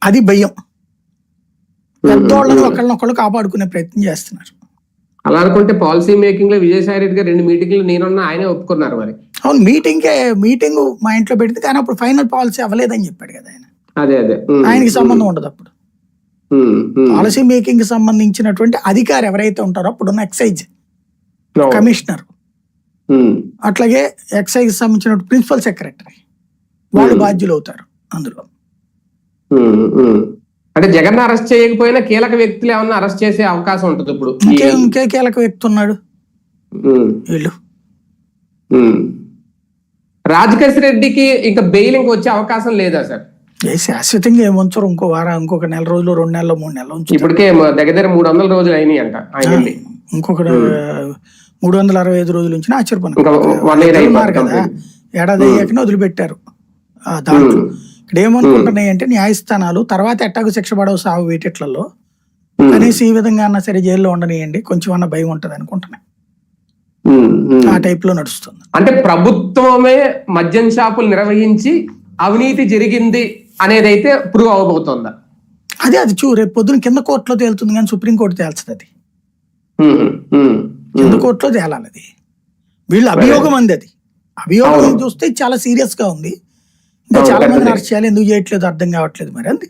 అది భయం. పెద్దోళ్ళని ఒకళ్ళనొకళ్ళు కాపాడుకునే ప్రయత్నం చేస్తున్నారు. అలా అనుకుంటే పాలసీ మేకింగ్ లో విజయసాయి రెడ్డి గారు 2 మీటింగ్లు నేనున్నా ఆయనే ఒప్పుకున్నారు. మరి అవును, మీటింగ్ మా ఇంట్లో పెడితే, కానీ అప్పుడు ఫైనల్ పాలసీ అవ్వలేదని చెప్పాడు కదా ఆయన. ఆయనకి సంబంధం ఉండదు అప్పుడు. పాలసీ మేకింగ్ కి సంబంధించినటువంటి అధికారి ఎవరైతే ఉంటారో అప్పుడున్న ఎక్సైజ్ కమిషనర్, అట్లాగే ఎక్సైజ్ సంబంధించిన ప్రిన్సిపల్ సెక్రటరీ, వాళ్ళు బాధ్యులు అవుతారు అందులో. అంటే జగన్ అరెస్ట్ చేయకపోయినా కీలక వ్యక్తులు ఏమన్నా అరెస్ట్ చేసే అవకాశం ఉంటుంది ఇప్పుడు. ఇంకే కీలక వ్యక్తి ఉన్నాడు వీళ్ళు. రాజకేశ్ రెడ్డికి ఇంకా బెయిల్ ఇంకా వచ్చే అవకాశం లేదా సార్? శాశ్వతంగా ఏముంచరు, ఇంకొక నెల రోజులు, 2 నెలలు, 3 నెలలు ఉంచు. ఇప్పటికే దగ్గర 300 రోజులు అయినాయి అంట ఆయన. ఇంకొక 365 రోజుల నుంచి ఆశ్చర్యపోయినారు కదా. ఏడాది అయ్యాకనే వదిలిపెట్టారు. దాంట్లో ఇక్కడ ఏమనుకుంటున్నాయి అంటే, న్యాయస్థానాలు తర్వాత ఎట్టాకు శిక్ష పడవు సాగు వీటిట్లలో, కనీసం ఈ విధంగా అన్నా సరే జైల్లో ఉండనియండి, కొంచెం అన్న భయం ఉంటది అనుకుంటున్నాయి. ఆ టైప్ లో నడుస్తుంది. అంటే ప్రభుత్వమే మద్యం షాపులు నిర్వహించి అవినీతి జరిగింది అనేది అయితే ప్రూవ్ అవబోతుందా? అది రేపు పొద్దున కింద కోర్టులో తేలుతుంది, కానీ సుప్రీంకోర్టు తేల్చదు. అది కింద కోర్టులో తేలాలి. అది వీళ్ళ అభియోగం అంది. అది అభియోగం చూస్తే చాలా సీరియస్ గా ఉంది. ఇంకా చాలా మంది అరెస్ట్ చేయాలి, ఎందుకు చేయట్లేదు అర్థం కావట్లేదు మరి అంది.